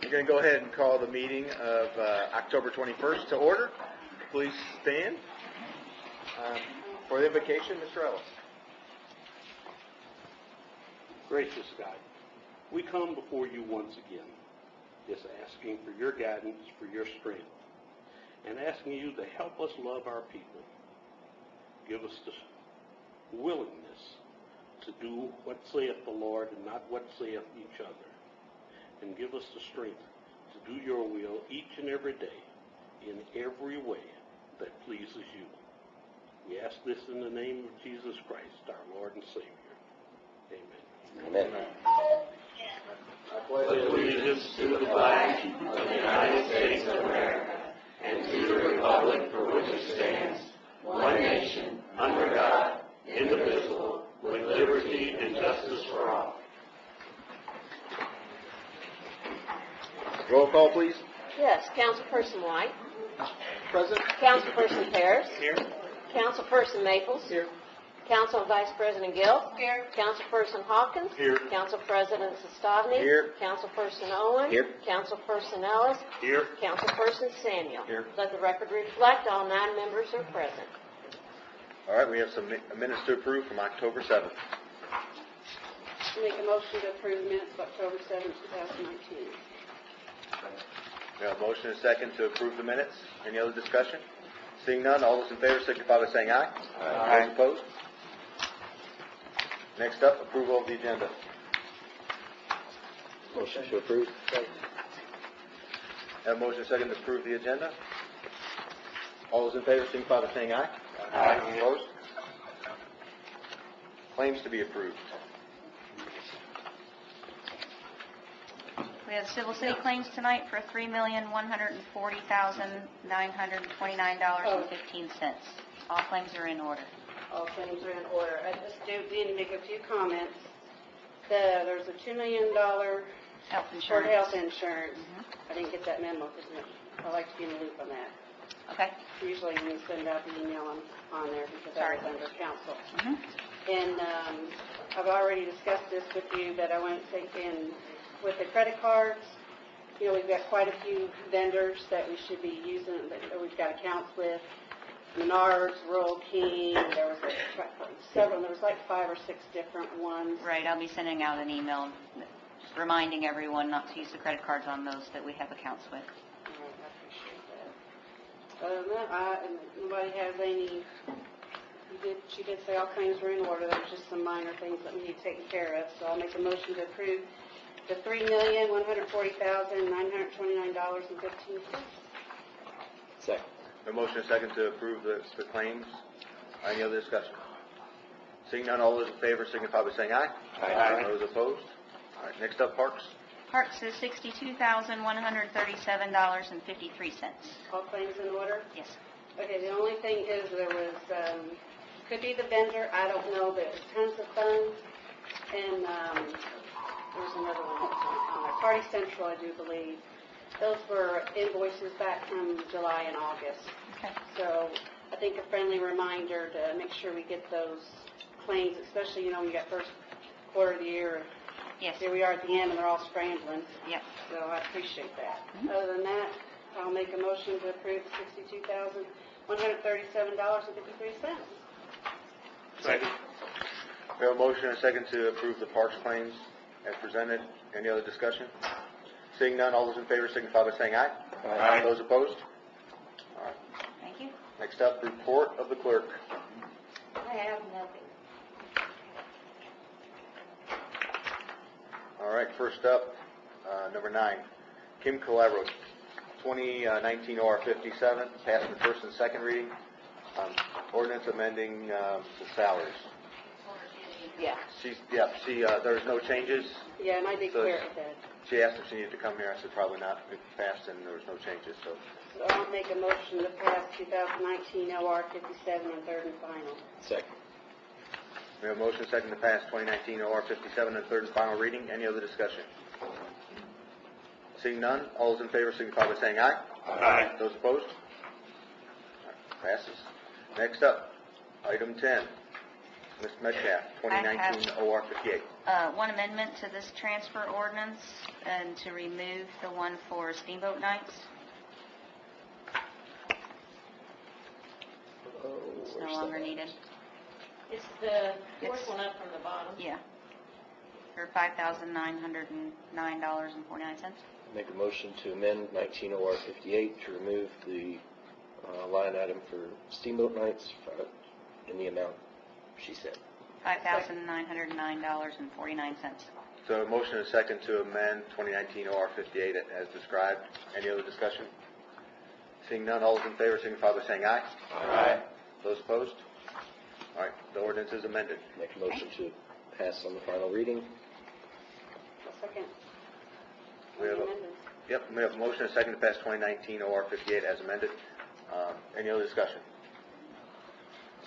We're going to go ahead and call the meeting of October 21st to order. Please stand. For the invocation, Mr. Ellis. Gracious God, we come before you once again, just asking for your guidance, for your strength, and asking you to help us love our people. Give us the willingness to do what saith the Lord and not what saith each other. And give us the strength to do your will each and every day in every way that pleases you. We ask this in the name of Jesus Christ, our Lord and Savior. Amen. Amen. I pledge allegiance to the flag of the United States of America and to the republic for which it stands, one nation, under God, indivisible, with liberty and justice for all. Roll call, please. Yes, Councilperson White. Present. Councilperson Harris. Here. Councilperson Maples. Here. Council Vice President Gill. Here. Councilperson Hawkins. Here. Council President Sestovny. Here. Councilperson Owen. Here. Councilperson Ellis. Here. Councilperson Samuel. Here. Let the record reflect all 9 members are present. All right, we have some minutes to approve from October 7th. Make a motion to approve the minutes of October 7, 2019. We have a motion and a second to approve the minutes. Any other discussion? Seeing none, all those in favor signify by saying aye. Aye. Those opposed? Next up, approval of the agenda. Motion to approve. Have a motion and a second to approve the agenda. All those in favor signify by saying aye. Aye. Opposed? Claims to be approved. We have civil city claims tonight for $3,140,929.15. All claims are in order. All claims are in order. I just need to make a few comments. There's a $2 million Health for insurance. health insurance. I didn't get that memo because I like to be in the loop on that. Okay. Usually when you send out the email, I'm on there because I was under council. And I've already discussed this with you, that I went in with the credit cards. You know, we've got quite a few vendors that we should be using, that we've got accounts with. Menards, Rural King, there was several, there was like 5 or 6 different ones. Right. I'll be sending out an email reminding everyone not to use the credit cards on those that we have accounts with. All right, I appreciate that. Other than that, nobody has any. She did say all claims were in order. There was just some minor things that we need taken care of. So I'll make a motion to approve the $3,140,929.15. Second. A motion and a second to approve the claims. Any other discussion? Seeing none, all those in favor signify by saying aye. Aye. Those opposed? All right, next up, Parks. Parks is $62,137.53. All claims in order? Yes. Okay, the only thing is there was, could be the vendor, I don't know, but tons of funds. And there's another one that's on there. Party Central, I do believe. Those were invoices back from July and August. Okay. So I think a friendly reminder to make sure we get those claims, especially, you know, when you got first quarter of the year. Yes. Here we are at the end and they're all scrambling. Yep. So I appreciate that. Other than that, I'll make a motion to approve the $62,137.53. Second. We have a motion and a second to approve the Parks claims as presented. Any other discussion? Seeing none, all those in favor signify by saying aye. Aye. Those opposed? All right. Thank you. Next up, report of the clerk. I have nothing. All right, first up, number 9, Kim Calabro, 2019 OR 57, passed the first and second reading. Ordinance amending the salaries. Yeah. There's no changes. Yeah, and I did So clear it then. She asked if she needed to come here. I said probably not. It passed and there was no changes. So So I'll make a motion to pass 2019 OR 57 on third and final. Second. we have a motion second to pass 2019 OR 57 on third and final reading. Any other discussion? Seeing none, all those in favor signify by saying aye. Aye. Those opposed? Passes. Next up, item 10. Ms. Metcalf, 2019 OR 58. One amendment to this transfer ordinance and to remove the one for steamboat nights. It's no longer needed. It's the fourth one up from the bottom. Yeah. For $5,909.49. Make a motion to amend 19 OR 58 to remove the line item for steamboat nights in the amount she said. $5,909.49. So a motion and a second to amend 2019 OR 58 as described. Any other discussion? Seeing none, all those in favor signify by saying aye. Aye. Those opposed? All right, the ordinance is amended. Make a motion to pass on the final reading. Second. We have a motion and a second to pass 2019 OR 58 as amended. Any other discussion?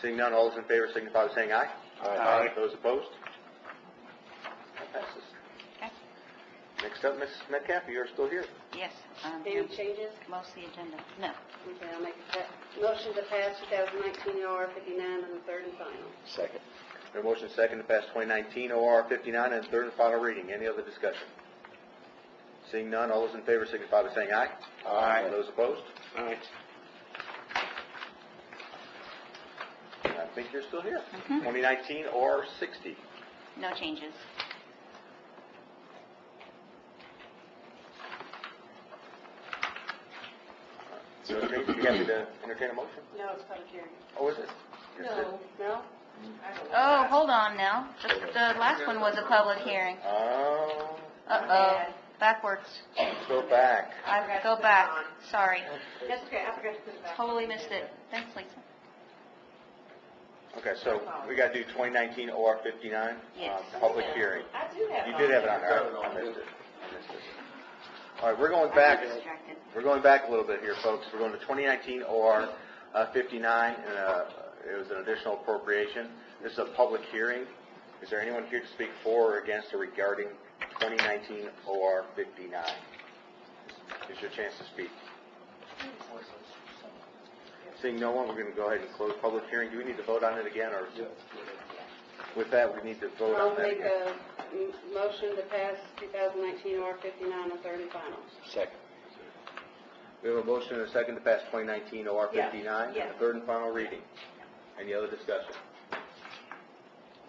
Seeing none, all those in favor signify by saying aye. Aye. Those opposed? That passes. Okay. Next up, Ms. Metcalf, you are still here. Yes. Any changes? Most of the agenda. No. Okay, I'll make a motion to pass 2019 OR 59 on the third and final. Second. A motion and a second to pass 2019 OR 59 and third and final reading. Any other discussion? Seeing none, all those in favor signify by saying aye. Aye. Those opposed? Aye. I think you're still here. Mhm. 2019 OR 60. No changes. No changes. You happy to entertain a motion? No, it's public hearing. Oh, is it? Yes, it is. No? Oh, hold on now. The last one was a public hearing. Oh, Uh-oh. Backwards. let's go back. I go back. Sorry. That's okay, I forgot to put it back. Totally missed it. Thanks, Lisa. Okay, so we got to do 2019 OR 59. Yes. Public hearing. I do have it You on did have it there. on there. I missed it. All right, we're going back. I got distracted. We're going back a little bit here, folks. We're going to 2019 OR 59, and it was an additional appropriation. This is a public hearing. Is there anyone here to speak for or against or regarding 2019 OR 59? It's your chance to speak. Seeing no one, we're going to go ahead and close public hearing. Do we need to vote on it again, or with that, we need to vote I'll on that make again? a motion to pass 2019 OR 59 on third and final. Second. We have a motion and a second to pass 2019 OR 59 Yes. and the third and final reading. Any other discussion?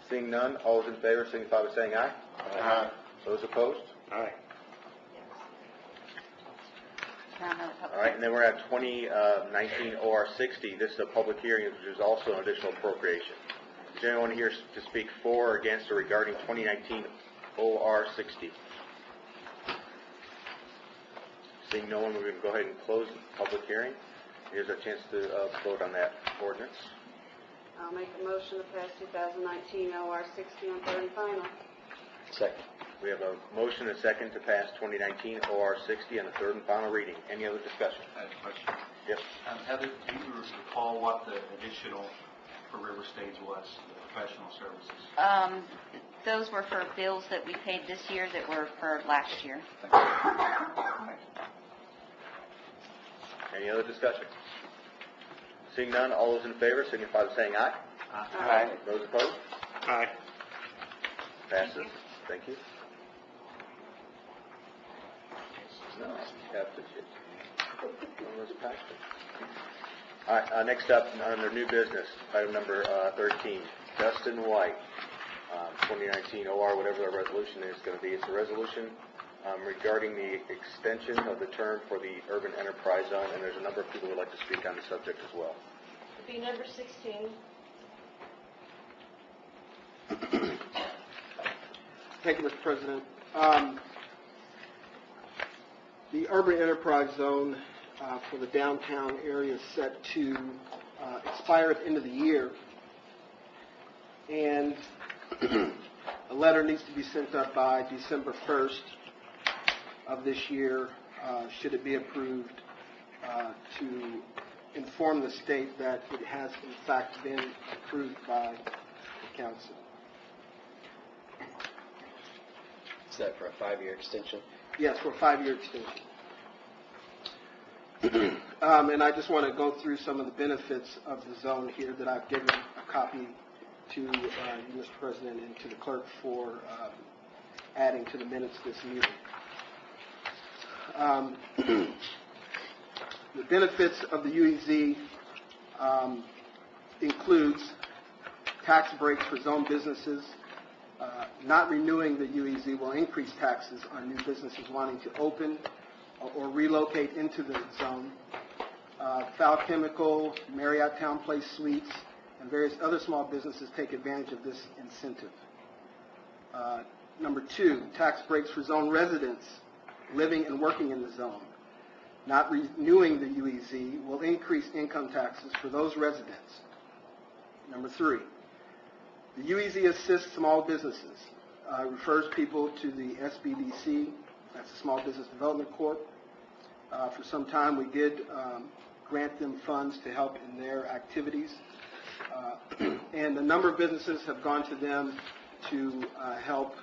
Seeing none, all those in favor signify by saying aye. Aye. Those opposed? Aye. Now another public All right, and then we're at 2019 OR 60. This is a public hearing, which is also an additional appropriation. Is there anyone here to speak for or against or regarding 2019 OR 60? Seeing no one, we're going to go ahead and close the public hearing. Here's a chance to vote on that ordinance. I'll make a motion to pass 2019 OR 60 on third and final. Second. We have a motion and a second to pass 2019 OR 60 on the third and final reading. Any other discussion? I have a question. Yes. Heather, do you recall what the additional for River Stage was, the professional services? Those were for bills that we paid this year that were for last year. Thank you. Any other discussion? Seeing none, all those in favor signify by saying aye. Aye. Those opposed? Aye. Passes. Thank you. No, that's it. Almost passed it. All right, next up, under new business, item number 13, Dustin White, 2019 OR, whatever the resolution is going to be. It's a resolution regarding the extension of the term for the urban enterprise zone, and there's a number of people who would like to speak on the subject as well. It'd be number 16. Thank you, Mr. President. The urban enterprise zone for the downtown area is set to expire at the end of the year, and a letter needs to be sent up by December 1st of this year, should it be approved, to inform the state that it has in fact been approved by the council. Is that for a 5-year extension? Yes, for a 5-year extension. And I just want to go through some of the benefits of the zone here that I've given a copy to you, Mr. President, and to the clerk for adding to the minutes this meeting. The benefits of the UEZ includes tax breaks for zone businesses. Not renewing the UEZ will increase taxes on new businesses wanting to open or relocate into the zone. Fowl Chemical, Marriott Town Place Suites, and various other small businesses take advantage of this incentive. Number 2, tax breaks for zone residents living and working in the zone. Not renewing the UEZ will increase income taxes for those residents. Number 3, the UEZ assists small businesses, refers people to the SBDC, that's the Small Business Development Corp. For some time we did grant them funds to help in their activities. And a number of businesses have gone to them to help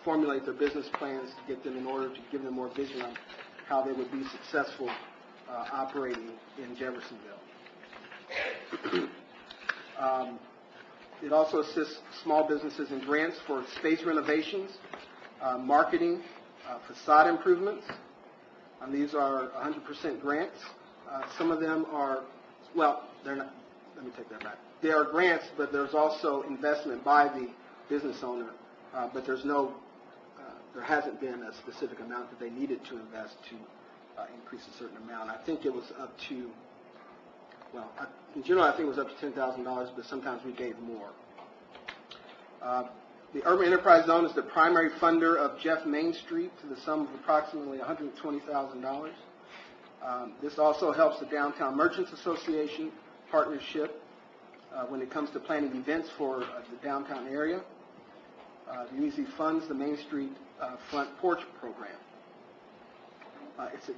formulate their business plans to get them in order to give them more vision on how they would be successful operating in Jeffersonville. It also assists small businesses in grants for space renovations, marketing, facade improvements. These are 100% grants. Some of them are, well, they're not, let me take that back. They are grants, but there's also investment by the business owner, but there's no, there hasn't been a specific amount that they needed to invest to increase a certain amount. I think it was up to, well, in general, I think it was up to $10,000, but sometimes we gave more. The Urban Enterprise Zone is the primary funder of Jeff Main Street to the sum of approximately $120,000. This also helps the Downtown Merchants Association partnership when it comes to planning events for the downtown area. The UEZ funds the Main Street Front Porch Program.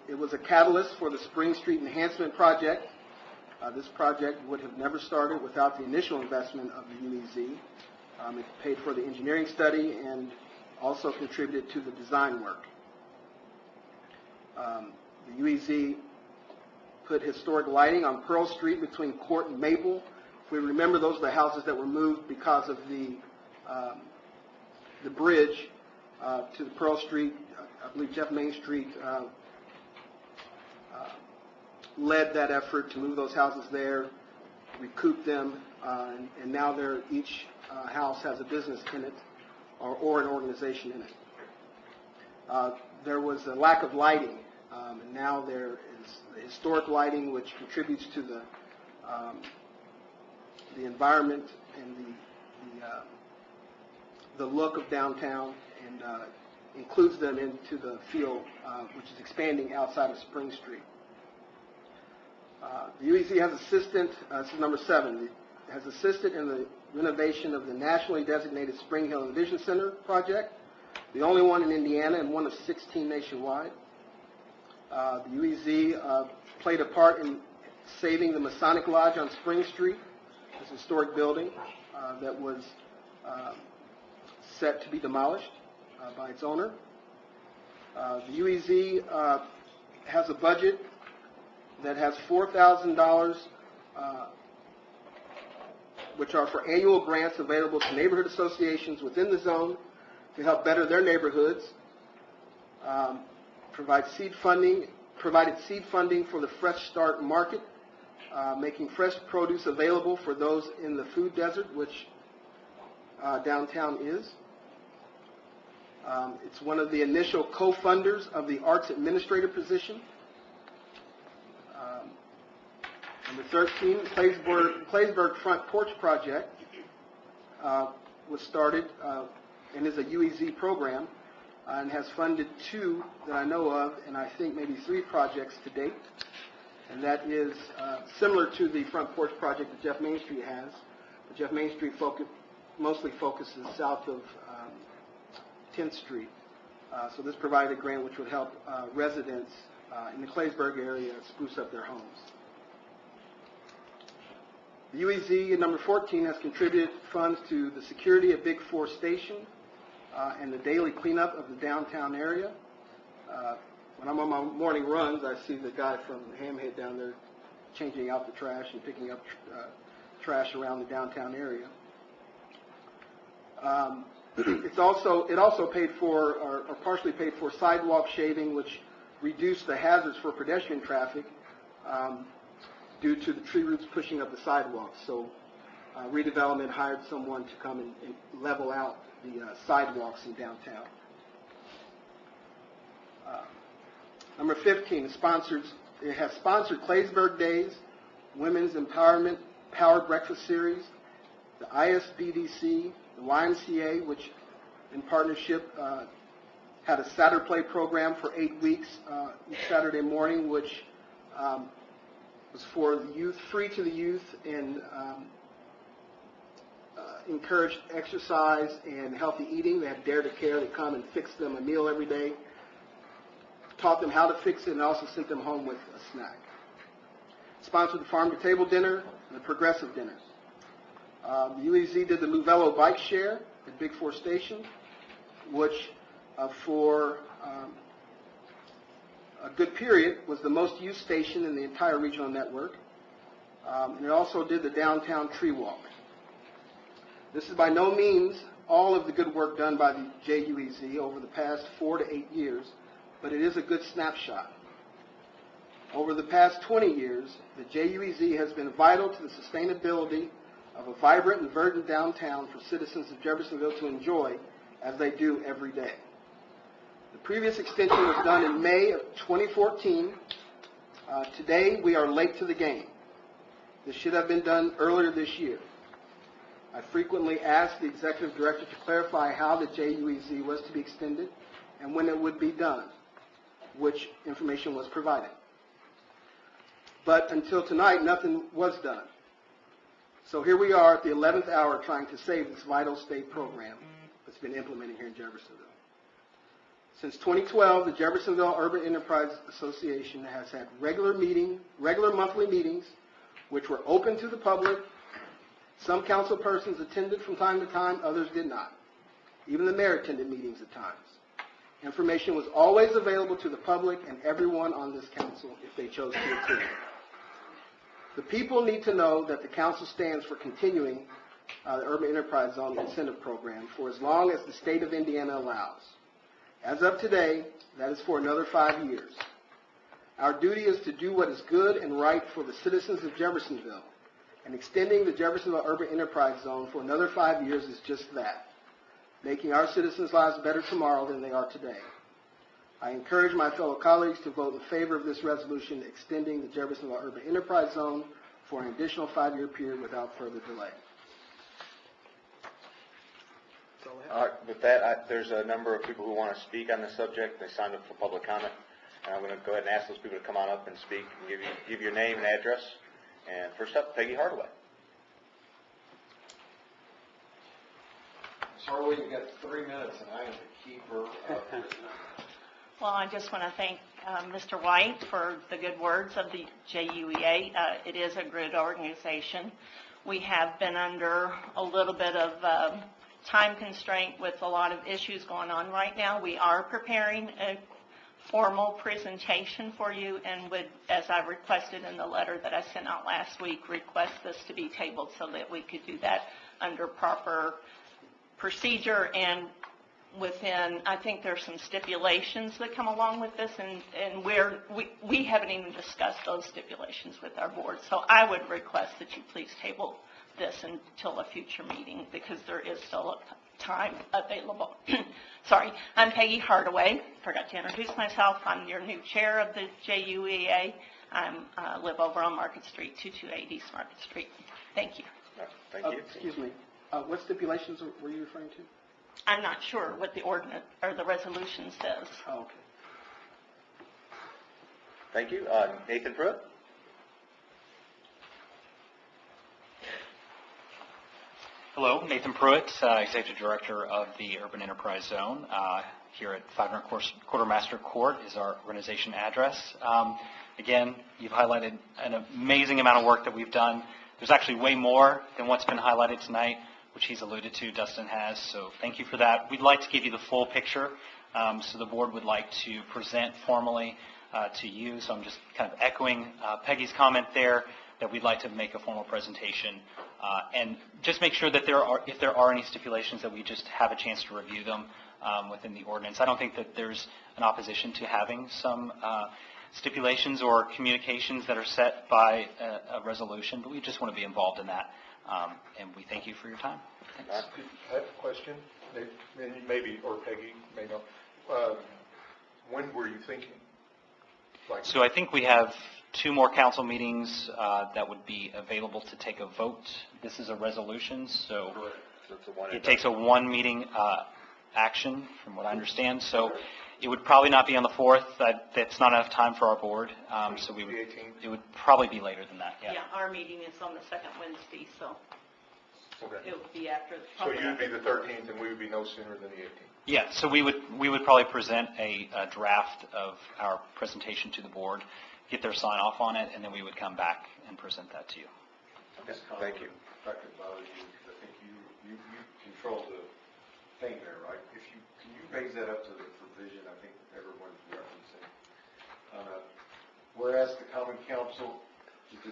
It was a catalyst for the Spring Street Enhancement Project. This project would have never started without the initial investment of the UEZ. It paid for the engineering study and also contributed to the design work. The UEZ put historic lighting on Pearl Street between Court and Maple. If we remember, those are the houses that were moved because of the bridge to the Pearl Street. I believe Jeff Main Street led that effort to move those houses there, recoup them, and now each house has a business in it or an organization in it. There was a lack of lighting, and now there is the historic lighting, which contributes to the environment and the look of downtown, and includes them into the feel, which is expanding outside of Spring Street. The UEZ has assisted, this is number 7, has assisted in the renovation of the nationally designated Spring Hill Envision Center project, the only one in Indiana and one of 16 nationwide. The UEZ played a part in saving the Masonic Lodge on Spring Street, this historic building that was set to be demolished by its owner. The UEZ has a budget that has $4,000 which are for annual grants available to neighborhood associations within the zone to help better their neighborhoods, provided seed funding for the Fresh Start Market, making fresh produce available for those in the food desert, which downtown is. It's one of the initial co-funders of the Arts Administrator position. Number 13, Claysburg Front Porch Project was started and is a UEZ program and has funded 2 that I know of, and I think maybe 3 projects to date. And that is similar to the Front Porch Project that Jeff Main Street has. But Jeff Main Street mostly focuses south of 10th Street. So this provided a grant which would help residents in the Claysburg area spruce up their homes. The UEZ, number 14, has contributed funds to the security of Big 4 Station and the daily cleanup of the downtown area. When I'm on my morning runs, I see the guy from Hamhead down there changing out the trash and picking up trash around the downtown area. It also paid for, or partially paid for, sidewalk shaving, which reduced the hazards for pedestrian traffic due to the tree roots pushing up the sidewalks. So redevelopment hired someone to come and level out the sidewalks in downtown. Number 15, it has sponsored Claysburg Days, Women's Empowerment Power Breakfast Series, the ISBDC, the YMCA, which in partnership had a Saturday play program for 8 weeks each Saturday morning, which was for the youth, free to the youth, and encouraged exercise and healthy eating. They had Dare to Care to come and fix them a meal every day, taught them how to fix it, and also sent them home with a snack. Sponsored the Farm to Table Dinner and the Progressive Dinners. The UEZ did the Luvello Bike Share at Big Four Station, which for a good period was the most used station in the entire regional network. And it also did the Downtown Tree Walk. This is by no means all of the good work done by the JUEZ over the past 4 to 8 years, but it is a good snapshot. Over the past 20 years, the JUEZ has been vital to the sustainability of a vibrant and verdant downtown for citizens of Jeffersonville to enjoy as they do every day. The previous extension was done in May of 2014. Today, we are late to the game. This should have been done earlier this year. I frequently asked the executive director to clarify how the JUEZ was to be extended and when it would be done, which information was provided. But until tonight, nothing was done. So here we are at the 11th hour trying to save this vital state program that's been implemented here in Jeffersonville. Since 2012, the Jeffersonville Urban Enterprise Association has had regular monthly meetings, which were open to the public. Some council persons attended from time to time, others did not. Even the mayor attended meetings at times. Information was always available to the public and everyone on this council if they chose to attend. The people need to know that the council stands for continuing the Urban Enterprise Zone Incentive Program for as long as the state of Indiana allows. As of today, that is for another 5 years. Our duty is to do what is good and right for the citizens of Jeffersonville, and extending the Jeffersonville Urban Enterprise Zone for another 5 years is just that, making our citizens' lives better tomorrow than they are today. I encourage my fellow colleagues to vote in favor of this resolution extending the Jeffersonville Urban Enterprise Zone for an additional 5-year period without further delay. All right, with that, there's a number of people who want to speak on this subject. They signed up for public comment. And I'm going to go ahead and ask those people to come on up and speak and give your name and address. And first up, Peggy Hardaway. Charlie, you got 3 minutes, and I am the keeper of Well, I just want to thank Mr. White for the good words of the JUEA. It is a good organization. We have been under a little bit of time constraint with a lot of issues going on right now. We are preparing a formal presentation for you and would, as I requested in the letter that I sent out last week, request this to be tabled so that we could do that under proper procedure and within, I think there's some stipulations that come along with this, and we haven't even discussed those stipulations with our board. So I would request that you please table this until a future meeting because there is still time available. Sorry, I'm Peggy Hardaway. Forgot to introduce myself. I'm your new chair of the JUEA. I live over on Market Street, 2280 East Market Street. Thank you. Thank you. Excuse me. What stipulations were you referring to? I'm not sure what the ordinance or the resolution says. Oh, okay. Thank you. Nathan Pruitt. Hello, Nathan Pruitt, Executive Director of the Urban Enterprise Zone. Here at 500 Quartermaster Court is our organization address. Again, you've highlighted an amazing amount of work that we've done. There's actually way more than what's been highlighted tonight, which he's alluded to, Dustin has, so thank you for that. We'd like to give you the full picture, so the board would like to present formally to you. So I'm just kind of echoing Peggy's comment there that we'd like to make a formal presentation And just make sure that if there are any stipulations, that we just have a chance to review them within the ordinance. I don't think that there's an opposition to having some stipulations or communications that are set by a resolution, but we just want to be involved in that. And we thank you for your time. Thanks. I have a question, maybe, or Peggy may know. When were you thinking? So I think we have 2 more council meetings that would be available to take a vote. This is a resolution, so it takes a 1-meeting action, from what I understand. So it would probably not be on the 4th. That's not enough time for our board. So it would probably be later than that. Yeah, our meeting is on the second Wednesday, so Okay. it would be after the So public. you would be the 13th, and we would be no sooner than the 18th. Yeah, so we would probably present a draft of our presentation to the board, get their sign off on it, and then we would come back and present that to you. Okay, thank you. If I could bother you, I think you control the thing there, right? Can you raise that up to the provision I think everyone's referencing? Whereas the Common Council is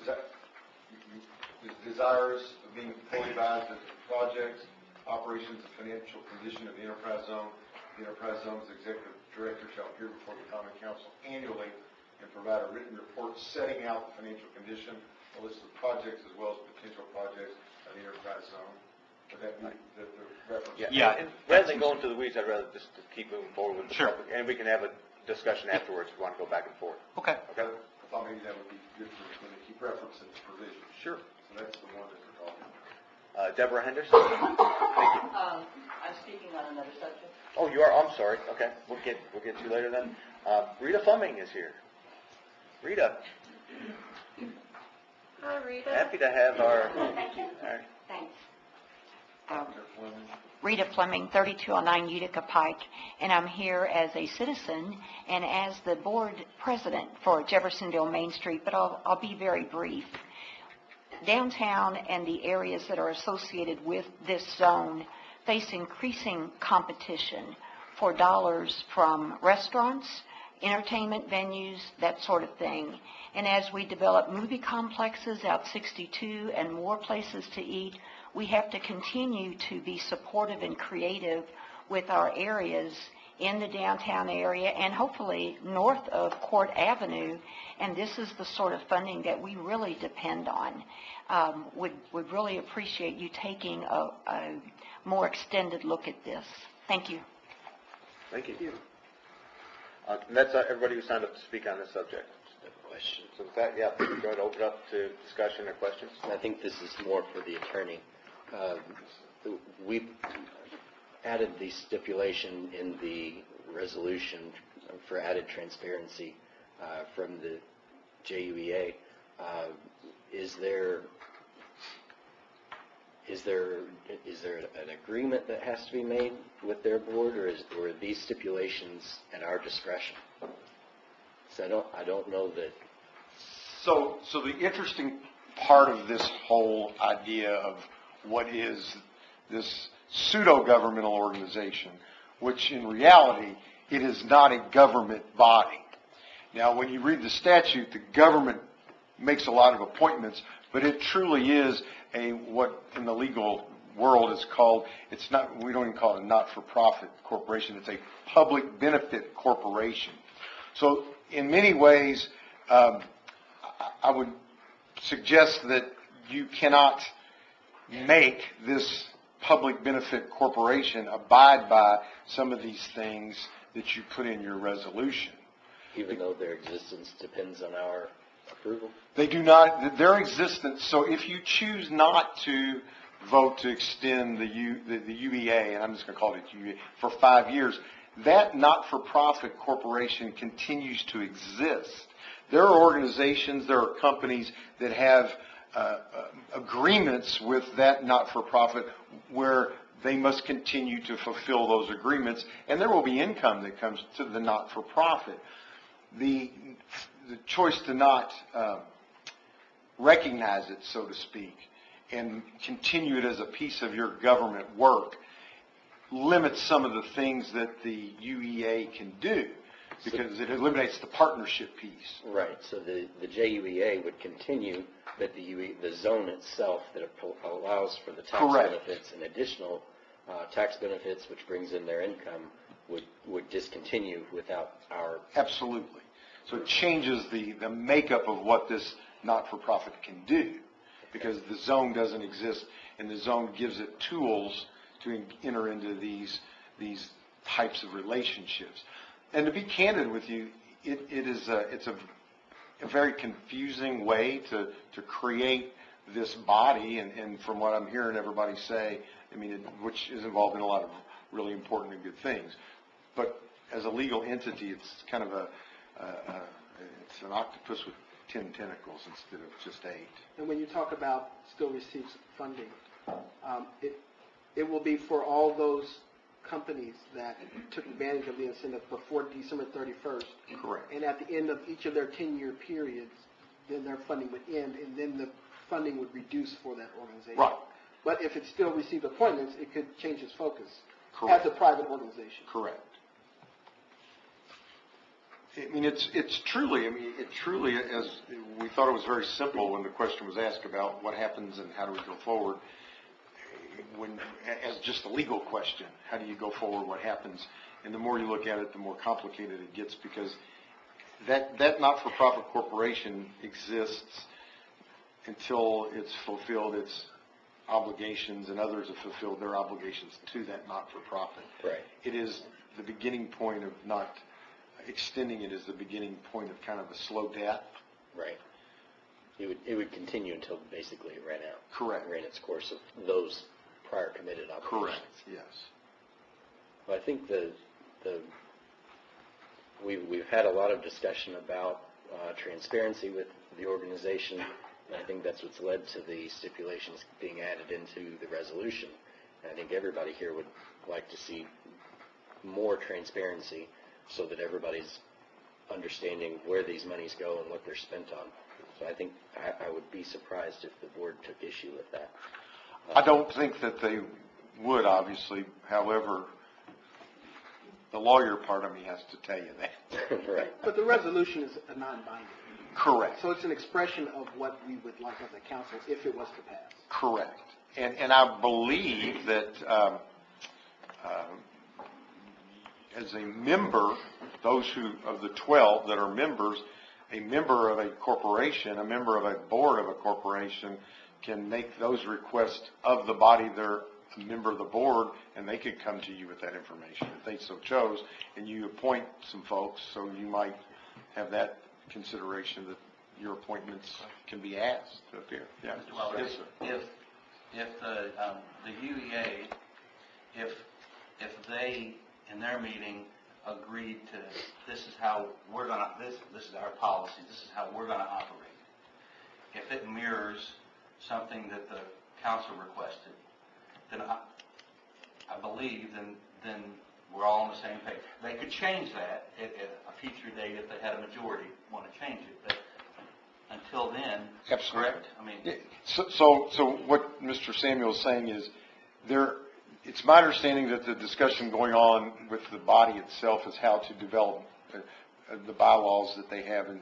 desirous of being fully advised of the projects, operations, and financial condition of the enterprise zone. The enterprise zone's executive director shall appear before the Common Council annually and provide a written report setting out the financial condition, a list of projects as well as potential projects of the enterprise zone. Would that be the reference? Yeah. And rather than going to the weeds, I'd rather just to keep moving forward with the Sure. public, and we can have a discussion afterwards if we want to go back and forth. Okay. Okay. I thought maybe that would be good for when they keep referencing the provision. Sure. So that's the one that we're talking about. Deborah Henderson? Thank you. I'm speaking on another subject. Oh, you are? I'm sorry. Okay, we'll get to you later then. Rita Fleming is here. Rita, Hi, Rita. happy to have our... Thank you. All right. Thanks. Rita Fleming, 3209 Utica Pike, and I'm here as a citizen and as the board president for Jeffersonville Main Street, but I'll be very brief. Downtown and the areas that are associated with this zone face increasing competition for dollars from restaurants, entertainment venues, that sort of thing. And as we develop movie complexes out 62 and more places to eat, we have to continue to be supportive and creative with our areas in the downtown area and hopefully north of Court Avenue. And this is the sort of funding that we really depend on. Would really appreciate you taking a more extended look at this. Thank you. Thank you. And that's everybody who signed up to speak on this subject. Question. So with that, yeah, go ahead, open up to discussion or questions. I think this is more for the attorney. We added the stipulation in the resolution for added transparency from the JUEA. Is there an agreement that has to be made with their board, or are these stipulations at our discretion? So I don't know that. So the interesting part of this whole idea of what is this pseudo-governmental organization, which in reality, it is not a government body. Now, when you read the statute, the government makes a lot of appointments, but it truly is what in the legal world is called, we don't even call it a not-for-profit corporation, it's a public benefit corporation. So in many ways, I would suggest that you cannot make this public benefit corporation abide by some of these things that you put in your resolution. Even though their existence depends on our approval? They do not, their existence, so if you choose not to vote to extend the UEA, and I'm just going to call it UEA, for 5 years, that not-for-profit corporation continues to exist. There are organizations, there are companies that have agreements with that not-for-profit where they must continue to fulfill those agreements, and there will be income that comes to the not-for-profit. The choice to not recognize it, so to speak, and continue it as a piece of your government work limits some of the things that the UEA can do. because it eliminates the partnership piece. Right, so the JUEA would continue, but the zone itself that allows for the tax Correct. benefits and additional tax benefits, which brings in their income, would discontinue without our... Absolutely. So it changes the makeup of what this not-for-profit can do, because the zone doesn't exist, and the zone gives it tools to enter into these types of relationships. And to be candid with you, it's a very confusing way to create this body, and from what I'm hearing everybody say, I mean, which is involved in a lot of really important and good things. But as a legal entity, it's kind of it's an octopus with 10 tentacles instead of just 8. And when you talk about still receives funding, it will be for all those companies that took advantage of the incentive before December 31st. Correct. And at the end of each of their 10-year periods, then their funding would end, and then the funding would reduce for that organization. Right. But if it still received appointments, it could change its focus. Correct. As a private organization. Correct. I mean, it truly, as we thought it was very simple when the question was asked about what happens and how do we go forward, as just a legal question, how do you go forward, what happens? And the more you look at it, the more complicated it gets, because that not-for-profit corporation exists until it's fulfilled its obligations and others have fulfilled their obligations to that not-for-profit. Right. It is the beginning point of not extending it, is the beginning point of kind of a slow death. Right. It would continue until basically it ran out. Correct. Ran its course of those prior committed obligations. Correct. Yes. Well, I think we've had a lot of discussion about transparency with the organization, and I think that's what's led to the stipulations being added into the resolution. And I think everybody here would like to see more transparency so that everybody's understanding where these monies go and what they're spent on. So I think I would be surprised if the board took issue with that. I don't think that they would, obviously. However, the lawyer part of me has to tell you that. Right. But the resolution is a non-binding. Correct. So it's an expression of what we would like as a council if it was to pass. Correct. And I believe that as a member, those of the 12 that are members, a member of a corporation, a member of a board of a corporation can make those requests of the body. They're a member of the board, and they could come to you with that information if they so chose, and you appoint some folks, so you might have that consideration that your appointments can be asked to appear. Yeah. Well, Yes, sir. if the UEA, if they in their meeting agreed to this is how we're going to this is our policy, this is how we're going to operate. If it mirrors something that the council requested, then I believe then we're all on the same page. They could change that at a future date if they had a majority want to change it, but until then, Absolutely. correct? I mean, So what Mr. Samuel is saying is it's my understanding that the discussion going on with the body itself is how to develop the bylaws that they have and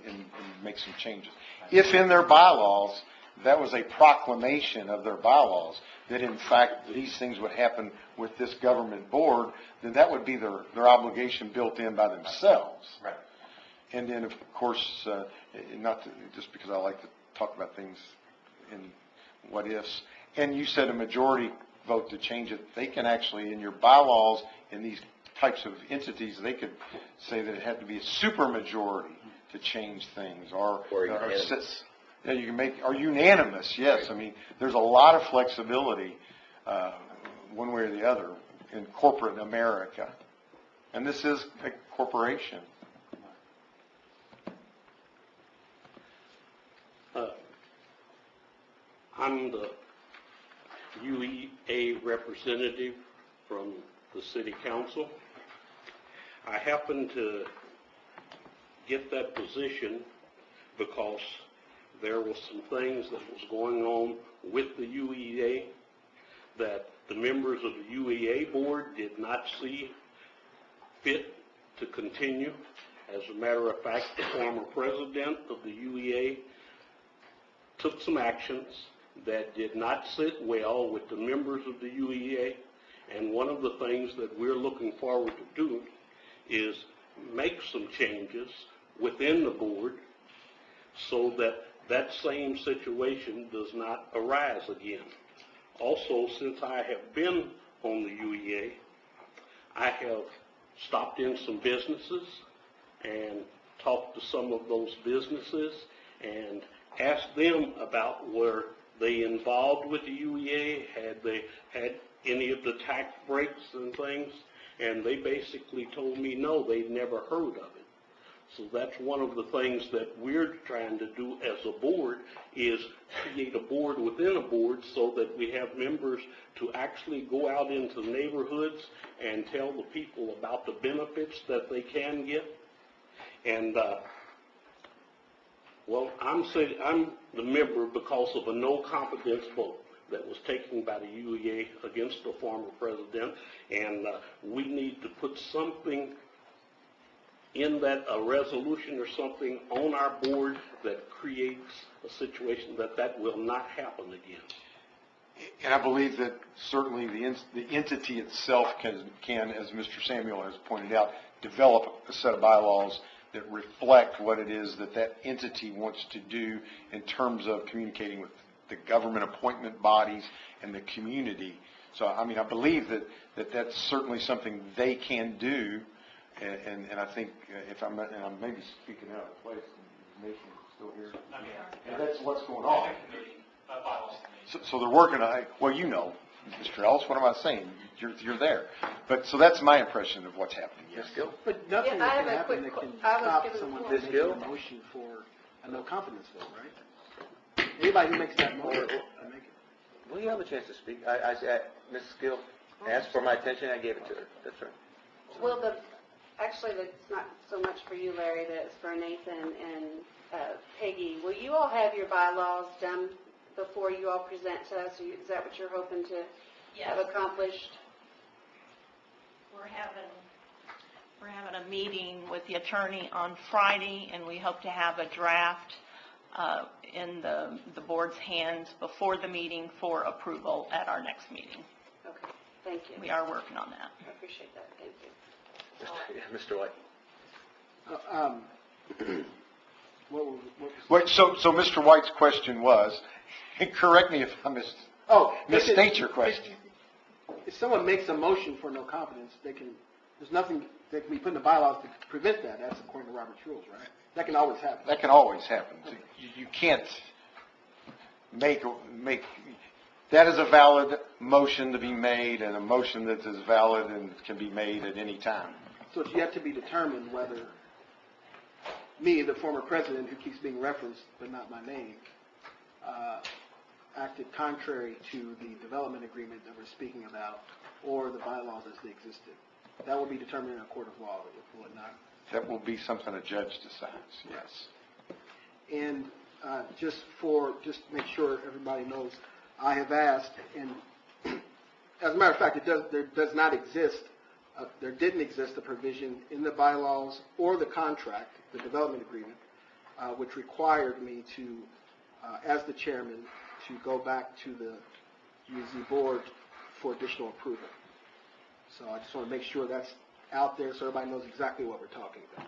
make some changes. If in their bylaws, that was a proclamation of their bylaws, that in fact these things would happen with this government board, then that would be their obligation built in by themselves. right. And then, of course, just because I like to talk about things in what ifs, and you said a majority vote to change it, they can actually, in your bylaws, in these types of entities, they could say that it had to be a supermajority to change things, or unanimous. Yeah, you can make, or unanimous, yes. I mean, there's a lot of flexibility, one way or the other, in corporate America. And this is a corporation. I'm the UEA representative from the city council. I happen to get that position because there were some things that was going on with the UEA that the members of the UEA board did not see fit to continue, As a matter of fact, the former president of the UEA took some actions that did not sit well with the members of the UEA, and one of the things that we're looking forward to doing is make some changes within the board so that that same situation does not arise again. Also, since I have been on the UEA, I have stopped in some businesses and talked to some of those businesses and asked them about were they involved with the UEA, had they had any of the tax breaks and things, and they basically told me no, they'd never heard of it. So that's one of the things that we're trying to do as a board is create a board within a board so that we have members to actually go out into neighborhoods and tell the people about the benefits that they can get. And, well, I'm the member because of a no confidence vote that was taken by the UEA against the former president, and we need to put something in that, a resolution or something on our board that creates a situation that will not happen again. And I believe that certainly the entity itself can, as Mr. Samuel has pointed out, develop a set of bylaws that reflect what it is that that entity wants to do in terms of communicating with the government appointment bodies and the community. So, I mean, I believe that that's certainly something they can do. And I think if I'm maybe speaking out of place, the nation is still here. And that's what's going on. So they're working on it. Well, you know, Mr. Ellis, what am I saying? You're there. But so that's my impression of what's happening. Yes. Ms. Gill? But nothing Yeah, I that have can a happen quick that can que- I was stop given someone the from floor. making Ms. a Gill? motion for a no confidence vote, right? Anybody who makes that motion can make it. Well, you have a chance to speak. Ms. Gill asked for my attention, I gave it to her. That's right. Well, actually, that's not so much for you, Larry, that's for Nathan and Peggy. Will you all have your bylaws done before you all present to us? Is that what you're hoping to have accomplished? We're having a meeting with the attorney on Friday, and we hope to have a draft in the board's hands before the meeting for approval at our next meeting. Okay, thank you. We are working on that. I appreciate that. Thank you. Mr. White. What was Wait, so Mr. White's question was, and correct me if I misstate your question. If someone makes a motion for no confidence, there's nothing that can be put in the bylaws to prevent that. That's according to Robert's rules, right? That can always happen. That can always happen. You can't make that is a valid motion to be made, and a motion that is valid and can be made at any time. So it's yet to be determined whether me, the former president who keeps being referenced but not my name, acted contrary to the development agreement that we're speaking about or the bylaws as they existed. That will be determined in a court of law, will it not? That will be something a judge decides, yes. And just to make sure everybody knows, I have asked, and as a matter of fact, there didn't exist a provision in the bylaws or the contract, the development agreement, which required me to, as the chairman, to go back to the UZ board for additional approval. So I just want to make sure that's out there so everybody knows exactly what we're talking about.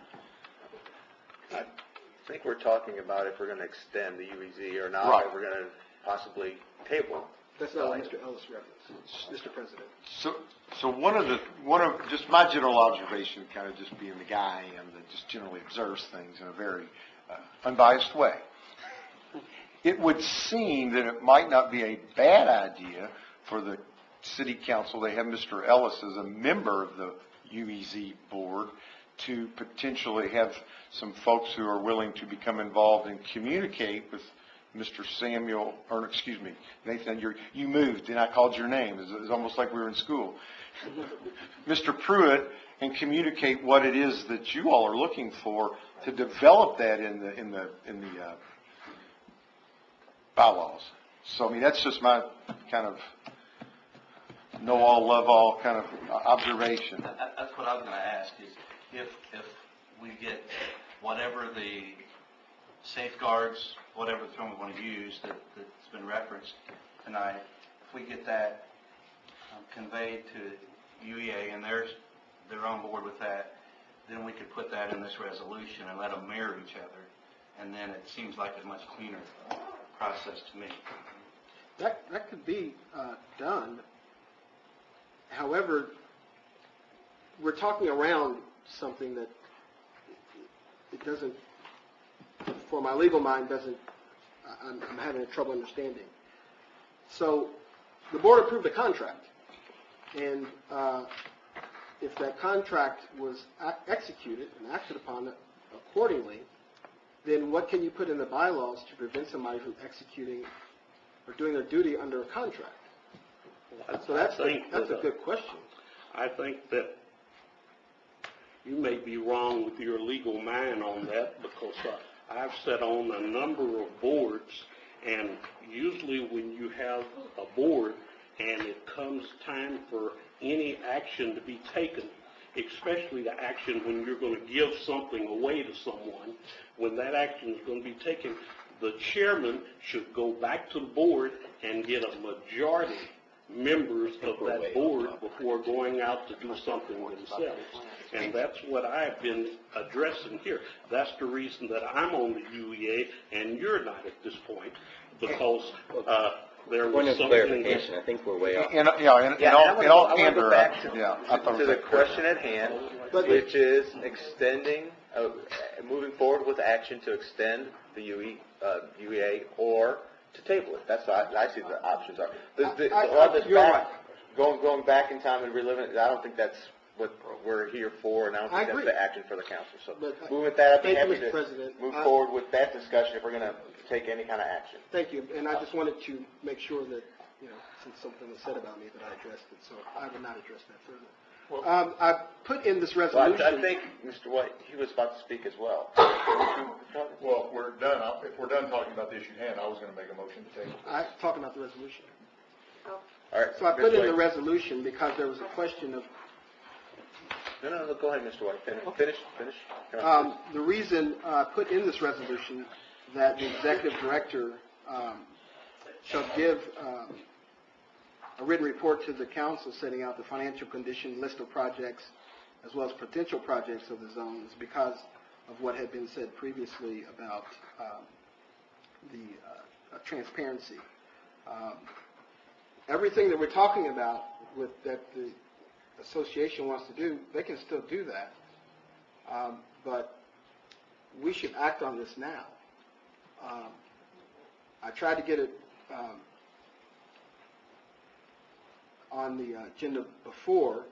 I think we're talking about if we're going to extend the UEZ or not, Right. or we're going to possibly table. That's not what Mr. Ellis referenced, Mr. President. So one of just my general observation, kind of just being the guy I am that just generally observes things in a very unbiased way. It would seem that it might not be a bad idea for the city council. They have Mr. Ellis as a member of the UEZ board to potentially have some folks who are willing to become involved and communicate with Mr. Samuel, or excuse me, Nathan, you moved and I called your name. It's almost like we were in school. Mr. Pruitt, and communicate what it is that you all are looking for to develop that in the bylaws. So, I mean, that's just my kind of know all, love all kind of observation. That's what I was going to ask is if we get whatever the safeguards, whatever term we want to use that's been referenced tonight, if we get that conveyed to UEA and they're on board with that, then we could put that in this resolution and let them mirror each other, and then it seems like a much cleaner process to me. That could be done. However, we're talking around something that it doesn't, for my legal mind, I'm having trouble understanding. So the board approved the contract, and if that contract was executed and acted upon accordingly, then what can you put in the bylaws to prevent somebody from executing or doing their duty under a contract? So that's a good question. I think that you may be wrong with your legal mind on that, because I've sat on a number of boards, and usually when you have a board and it comes time for any action to be taken, especially the action when you're going to give something away to someone, when that action is going to be taken, the chairman should go back to the board and get a majority members of that board before going out to do something themselves. And that's what I've been addressing here. That's the reason that I'm on the UEA and you're not at this point, because there was Point of something clarification, I think we're way off. I want to go back to the question at hand, which is extending, moving forward with action to extend the UEA or to table it. That's what I see the options are. You're right. Going back in time and reliving it, I don't think that's what we're here for, and I don't think I that's agree. the action for the council. So But, moving with that, I'd be thank you, happy Mr. to President. move forward with that discussion if we're going to take any kind of action. Thank you, and I just wanted to make sure that, since something was said about me, that I addressed it, so I will not address that further. I put in this resolution... Well, I think, Mr. White, he was about to speak as well. Well, we're done. If we're done talking about the issue at hand, I was going to make a motion to table. I'm talking about the resolution. All right. So I put Mr. in the White. resolution because there was a question of... No, go ahead, Mr. White. Finish. Come on. The reason I put in this resolution that the executive director shall give a written report to the council setting out the financial condition, list of projects, as well as potential projects of the zone is because of what had been said previously about the transparency. Everything that we're talking about that the association wants to do, they can still do that. But we should act on this now. I tried to get it on the agenda before,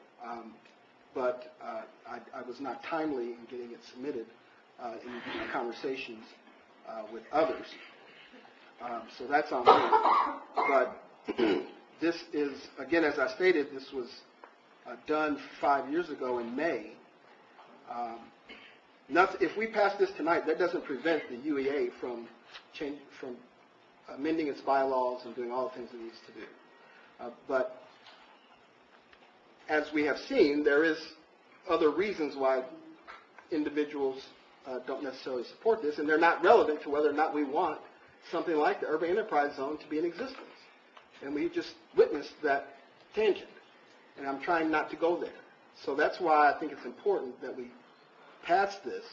but I was not timely in getting it submitted in conversations with others. So that's on me. But this is, again, as I stated, this was done 5 years ago in May. If we pass this tonight, that doesn't prevent the UEA from amending its bylaws and doing all the things it needs to do. But as we have seen, there is other reasons why individuals don't necessarily support this, and they're not relevant to whether or not we want something like the urban enterprise zone to be in existence. And we just witnessed that tangent, and I'm trying not to go there. So that's why I think it's important that we pass this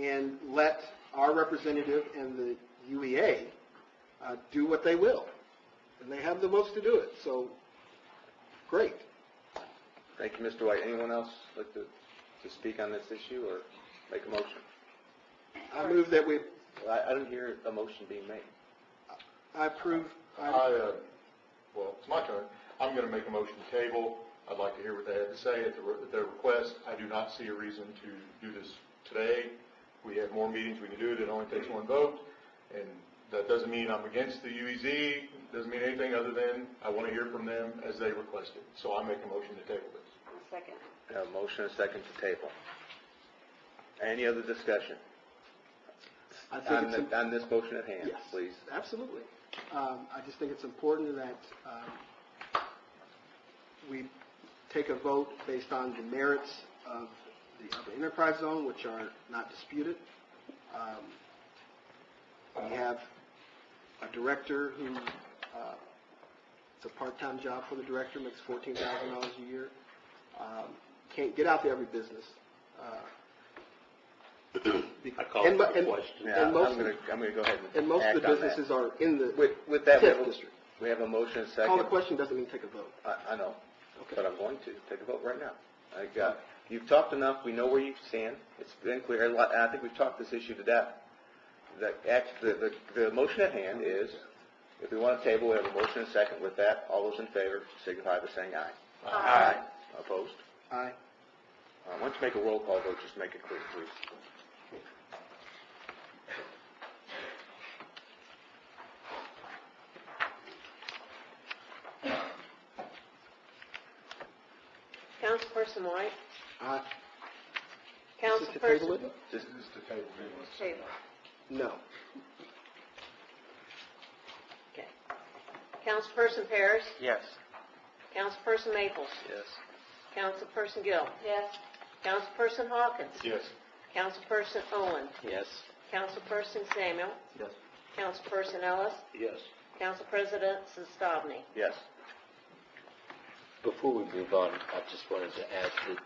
and let our representative and the UEA do what they will. And they have the votes to do it. So, great. Thank you, Mr. White. Anyone else like to speak on this issue or make a motion? I move that we... I didn't hear a motion being made. I approve... Well, it's my turn. I'm going to make a motion to table. I'd like to hear what they have to say at their request. I do not see a reason to do this today. We have more meetings we can do. It only takes one vote. And that doesn't mean I'm against the UEZ. Doesn't mean anything other than I want to hear from them as they requested. So I make a motion to table this. Second. A motion and a second to table. Any other discussion on this motion at hand, yes, please? Absolutely. I just think it's important that we take a vote based on the merits of the urban enterprise zone, which are not disputed. We have a director who, it's a part-time job for the director, makes $14,000 a year. Can't get out to every business. I call it a question. Yeah, And most, I'm going to go ahead and most of act the on that. businesses are in the With that, TIF district. we have a motion and a second. Call the question doesn't mean take a vote. I know, Okay. but I'm going to take a vote right now. You've talked enough. We know where you stand. It's been clear. And I think we've talked this issue to death. The motion at hand is, if we want to table, we have a motion and a second. With that, all those in favor signify by saying aye. Aye. Opposed? Aye. Why don't you make a roll call vote, just to make it clear, please. Councilperson White? Aye. Councilperson... Is this to table it? Just Table. No. Okay. Councilperson Parrish? Yes. Councilperson Maples? yes. Councilperson Gill? Yes. Councilperson Hawkins? Yes. Councilperson Owen? Yes. Councilperson Samuel? Yes. Councilperson Ellis? Yes. Council President Sestabny? Yes. Before we move on, I just wanted to add that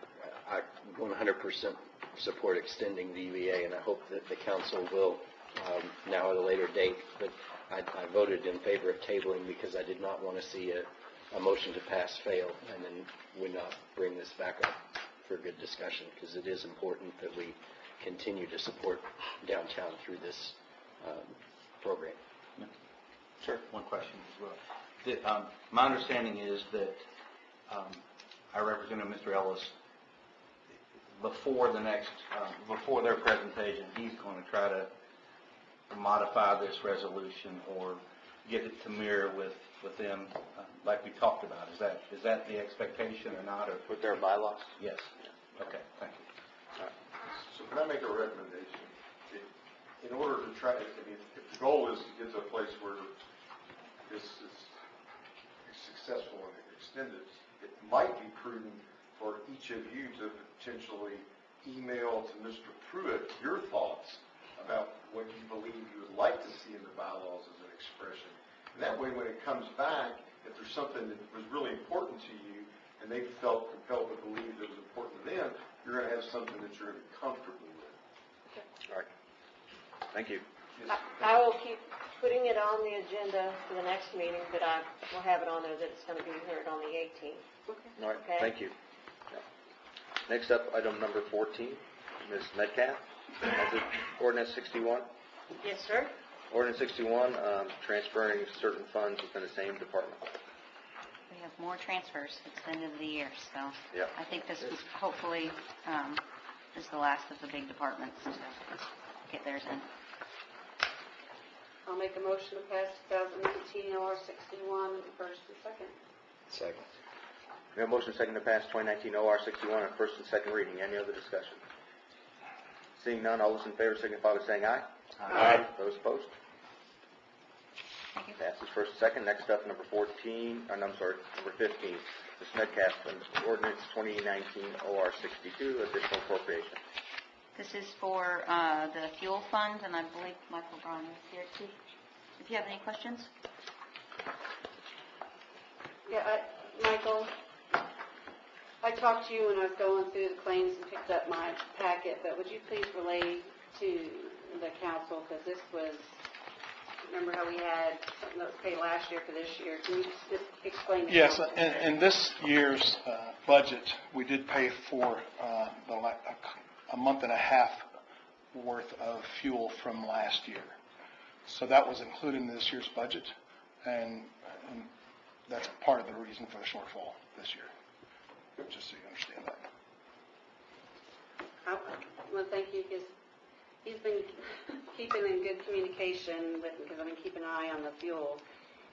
I 100% support extending the UEA, and I hope that the council will now at a later date. But I voted in favor of tabling because I did not want to see a motion to pass fail and then we not bring this back up for good discussion, because it is important that we continue to support downtown through this program. Sure. One question as well. My understanding is that our representative, Mr. Ellis, before their presentation, he's going to try to modify this resolution or get it to mirror with them, like we talked about. Is that the expectation or not? Or With their bylaws? yes. Okay. Thank you. So can I make a recommendation? In order to try, if the goal is to get to a place where this is successful and extended, it might be prudent for each of you to potentially email to Mr. Pruitt your thoughts about what you believe you would like to see in the bylaws as an expression. And that way, when it comes back, if there's something that was really important to you and they felt compelled to believe that was important to them, you're going to have something that you're going to be comfortable with. All right. Thank you. I will keep putting it on the agenda for the next meeting, but I will have it on there that it's going to be heard on the 18th. All right. Okay. Thank you. Next up, item number 14, Ms. Metcalf. That's it. Ordinance 61. Yes, sir. Ordinance 61, transferring certain funds within the same department. We have more transfers. It's the end of the year, so Yep. I think this was hopefully is the last of the big departments to get theirs in. I'll make a motion to pass 2019 OR 61 first and second. Second. We have a motion second to pass 2019 OR 61 on first and second reading. Any other discussion? Seeing none, all those in favor signify by saying aye. Aye. Those opposed? Thank you. Passes first and second. Next up, number 15, Ms. Metcalf, ordinance 2019 OR 62, additional appropriation. This is for the fuel fund, and I believe Michael Braun is here too. If you have any questions? Yeah, Michael, I talked to you when I was going through the claims and picked up my packet, but would you please relay to the council, because this was, remember how we had something that was paid last year for this year? Can you just explain to Yes, council? in this year's budget, we did pay for a month and a half worth of fuel from last year. So that was included in this year's budget, and that's part of the reason for the shortfall this year, just so you understand that. I want to thank you, because he's been keeping in good communication with me, because I've been keeping an eye on the fuel.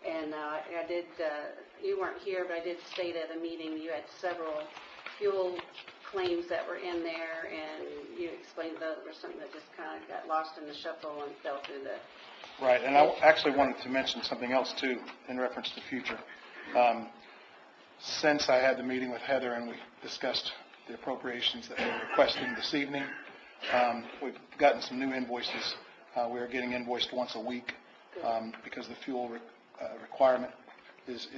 And I did, you weren't here, but I did state at a meeting you had several fuel claims that were in there, and you explained that there was something that just kind of got lost in the shuffle and fell through the... Right, and I actually wanted to mention something else too in reference to the future. Since I had the meeting with Heather and we discussed the appropriations that we're requesting this evening. We've gotten some new invoices. We are getting invoiced once a week because the fuel requirement is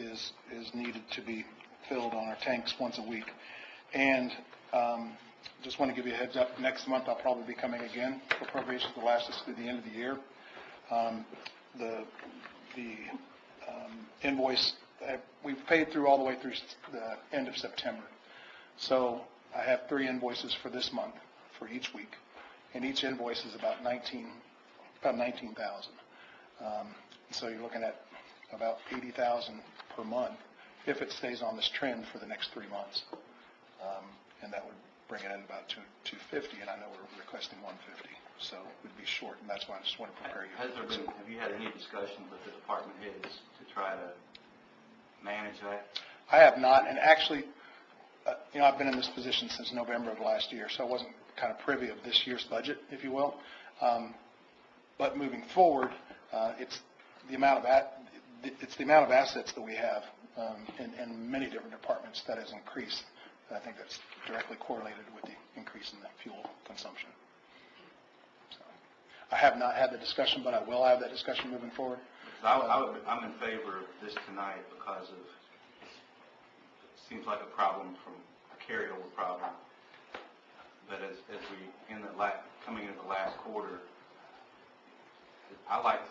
needed to be filled on our tanks once a week. And just want to give you a heads up, next month I'll probably be coming again for appropriations to last us through the end of the year. The invoice, we've paid through all the way through the end of September. So I have 3 invoices for this month for each week, and each invoice is about $19,000. So you're looking at about $80,000 per month if it stays on this trend for the next 3 months, and that would bring it in about $250, and I know we're requesting $150, so we'd be short, and that's why I just want to prepare you. Have you had any discussions with the department heads to try to manage that? I have not, and actually, I've been in this position since November of last year, so I wasn't kind of privy of this year's budget, if you will. But moving forward, it's the amount of assets that we have in many different departments that has increased. I think that's directly correlated with the increase in the fuel consumption. So, I have not had the discussion, but I will have that discussion moving forward. I'm in favor of this tonight because it seems like a problem from a carryover problem. But as we coming into the last quarter, I like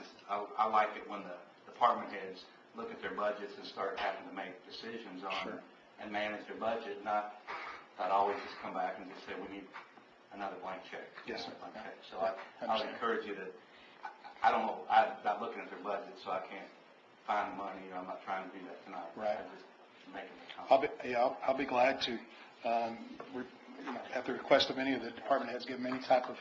it when the department heads look at their budgets and start having to make decisions on and manage their budget, not always just come back and just say we need another blank check. Yes, sir. Blank check. So I would encourage you to. I don't know. I'm not looking at their budget, so I can't find the money. I'm not trying to do that tonight. Right. I'm just making the comment. I'll be glad to. At the request of any of the department heads, give them any type of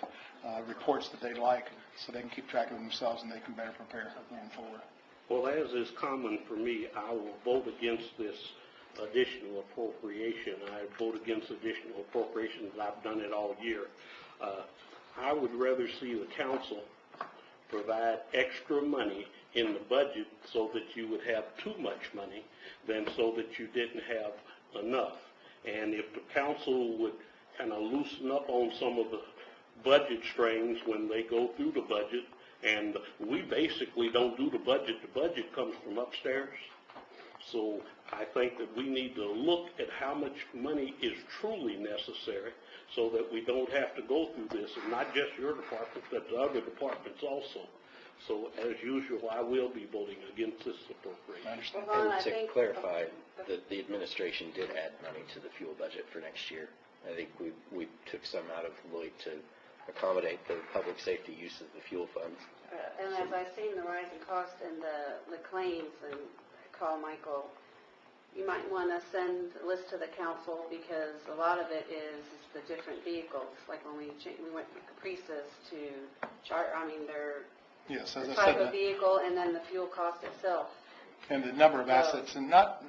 reports that they'd like, so they can keep track of themselves and they can better prepare moving forward. Well, as is common for me, I will vote against this additional appropriation. I vote against additional appropriations. I've done it all year. I would rather see the council provide extra money in the budget so that you would have too much money than so that you didn't have enough. And if the council would kind of loosen up on some of the budget strings when they go through the budget, and we basically don't do the budget comes from upstairs. So I think that we need to look at how much money is truly necessary so that we don't have to go through this, and not just your department, but the other departments also. So as usual, I will be voting against this appropriation. I understand. And to clarify, the administration did add money to the fuel budget for next year. I think we took some out of Lloyd to accommodate the public safety use of the fuel funds. And as I've seen the rising cost and the claims, and call Michael, you might want to send a list to the council, because a lot of it is the different vehicles. Like when we went from Caprices to they're Yes, the as I type said, of vehicle and then the fuel cost itself. and the number of assets, and not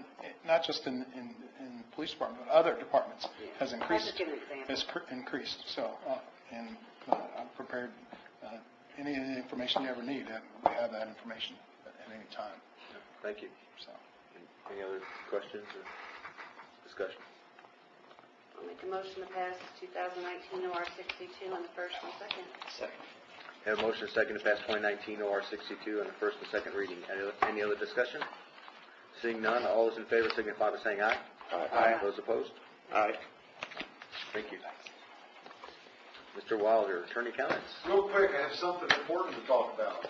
just in the police department, but other departments has increased. I'll just give an example. Has increased. So, I'm prepared. Any information you ever need, we have that information at any time. Thank you. So, Any other questions or discussion? I'll make a motion to pass 2019 OR 62 on the first and second. Second. Have a motion and second to pass 2019 OR 62 on the first and second reading. Any other discussion? Seeing none, all those in favor signify by saying aye. Aye. Those opposed? Aye. Thank you. Mr. Wilder, attorney comments. Real quick, I have something important to talk about.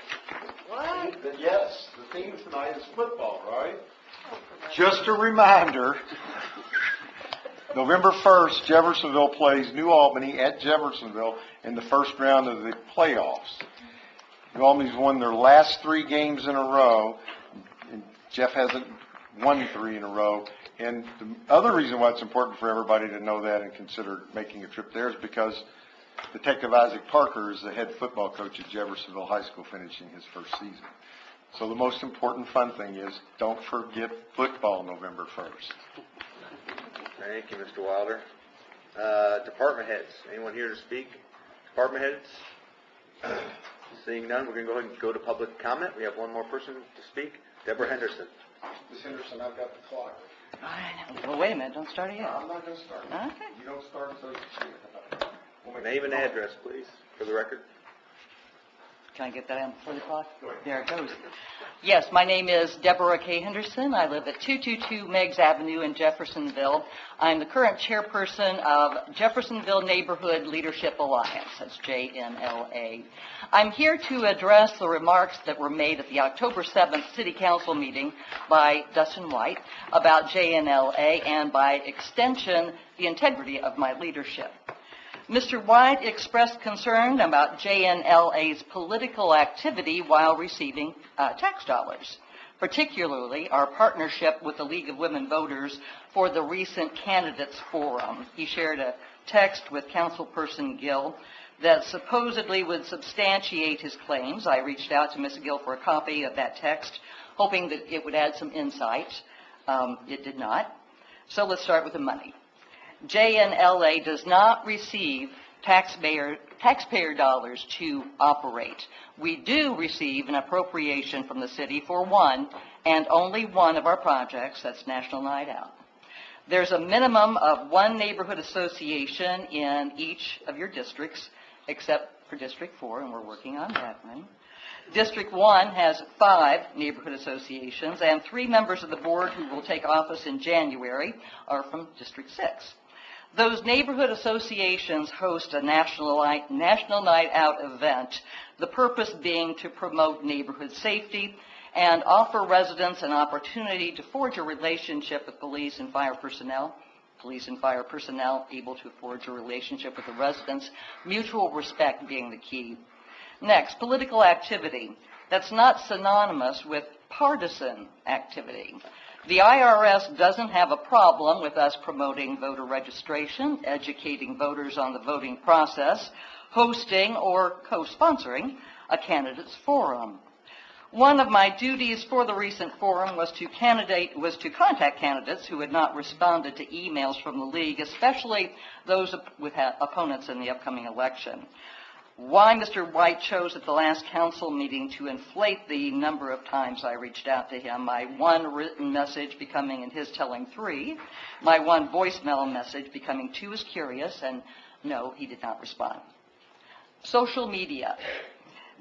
What? Yes, the theme tonight is football, right? Just a reminder, November 1st, Jeffersonville plays New Albany at Jeffersonville in the first round of the playoffs. New Albany's won their last 3 games in a row, and Jeff hasn't won 3 in a row. And the other reason why it's important for everybody to know that and consider making a trip there is because Detective Isaac Parker is the head football coach at Jeffersonville High School, finishing his first season. So the most important fun thing is don't forget football November 1st. Thank you, Mr. Wilder. Department heads. Anyone here to speak? Department heads? Seeing none, we're going to go ahead and go to public comment. We have one more person to speak. Deborah Henderson. Ms. Henderson, I've got the clock. Well, wait a minute, don't start it yet. I'm not going to start. Okay. You don't start until you see it. Name and address, please, for the record. Can I get that in before the clock? There it goes. Yes, my name is Deborah K. Henderson. I live at 222 Meigs Avenue in Jeffersonville. I'm the current chairperson of Jeffersonville Neighborhood Leadership Alliance. That's JNLA. I'm here to address the remarks that were made at the October 7th City Council meeting by Dustin White about JNLA and, by extension, the integrity of my leadership. Mr. White expressed concern about JNLA's political activity while receiving tax dollars, particularly our partnership with the League of Women Voters for the recent Candidates Forum. He shared a text with Councilperson Gill that supposedly would substantiate his claims. I reached out to Ms. Gill for a copy of that text, hoping that it would add some insight. It did not. So let's start with the money. JNLA does not receive taxpayer dollars to operate. We do receive an appropriation from the city for one and only one of our projects, that's National Night Out. There's a minimum of one neighborhood association in each of your districts, except for District 4, and we're working on that one. District 1 has 5 neighborhood associations, and 3 members of the board who will take office in January are from District 6. Those neighborhood associations host a National Night Out event, the purpose being to promote neighborhood safety and offer residents an opportunity to forge a relationship with police and fire personnel able to forge a relationship with the residents, mutual respect being the key. Next, political activity. That's not synonymous with partisan activity. The IRS doesn't have a problem with us promoting voter registration, educating voters on the voting process, hosting or co-sponsoring a candidates forum. One of my duties for the recent forum was to contact candidates who had not responded to emails from the league, especially those with opponents in the upcoming election. Why Mr. White chose at the last council meeting to inflate the number of times I reached out to him, my one written message becoming, in his telling, 3, my one voicemail message becoming 2 is curious, and no, he did not respond. Social media.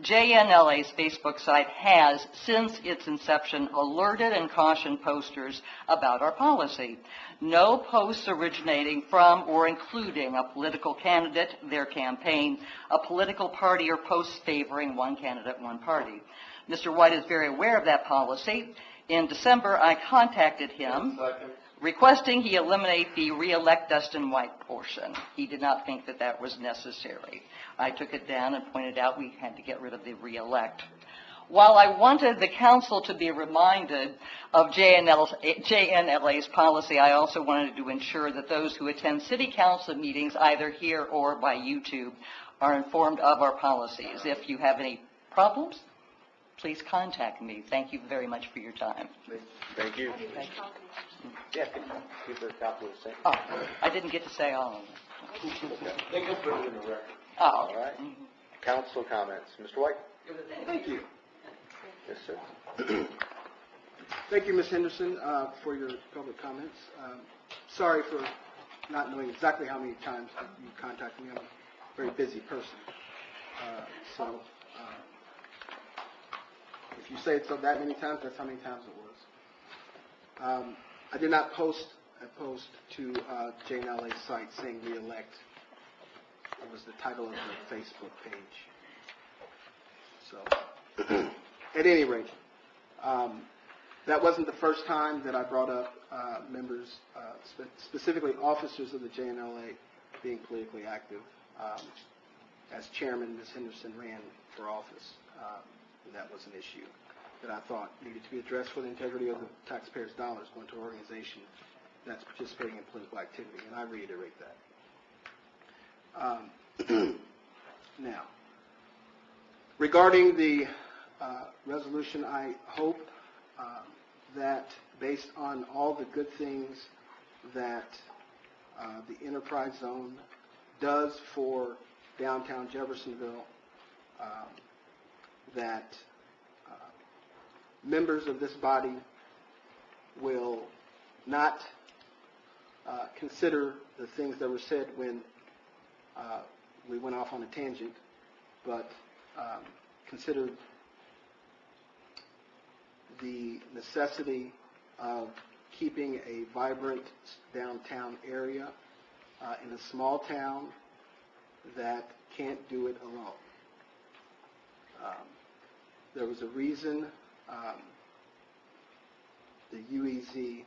JNLA's Facebook site has, since its inception, alerted and cautioned posters about our policy. No posts originating from or including a political candidate, their campaign, a political party, or posts favoring one candidate, one party. Mr. White is very aware of that policy. In December, I contacted him requesting he eliminate the re-elect Dustin White portion. He did not think that that was necessary. I took it down and pointed out we had to get rid of the re-elect. While I wanted the council to be reminded of JNLA's policy, I also wanted to ensure that those who attend city council meetings, either here or by YouTube, are informed of our policies. If you have any problems, please contact me. Thank you very much for your time. Thank you. Yeah, give her a copy of the same. Oh, I didn't get to say all of them. They can put it in the record. Oh. All right. Council comments. Mr. White? Thank you. Yes, sir. Thank you, Ms. Henderson, for your public comments. Sorry for not knowing exactly how many times you contacted me. I'm a very busy person. So if you say it so that many times, that's how many times it was. I did not post a post to JNLA's site saying re-elect. It was the title of the Facebook page. So, at any rate, that wasn't the first time that I brought up members, specifically officers of the JNLA, being politically active. As chairman, Ms. Henderson ran for office, and that was an issue that I thought needed to be addressed for the integrity of the taxpayers' dollars going to an organization that's participating in political activity, and I reiterate that. Now, regarding the resolution, I hope that based on all the good things that the enterprise zone does for downtown Jeffersonville, that members of this body will not consider the things that were said when we went off on a tangent, but consider the necessity of keeping a vibrant downtown area in a small town that can't do it alone. There was a reason the UEZ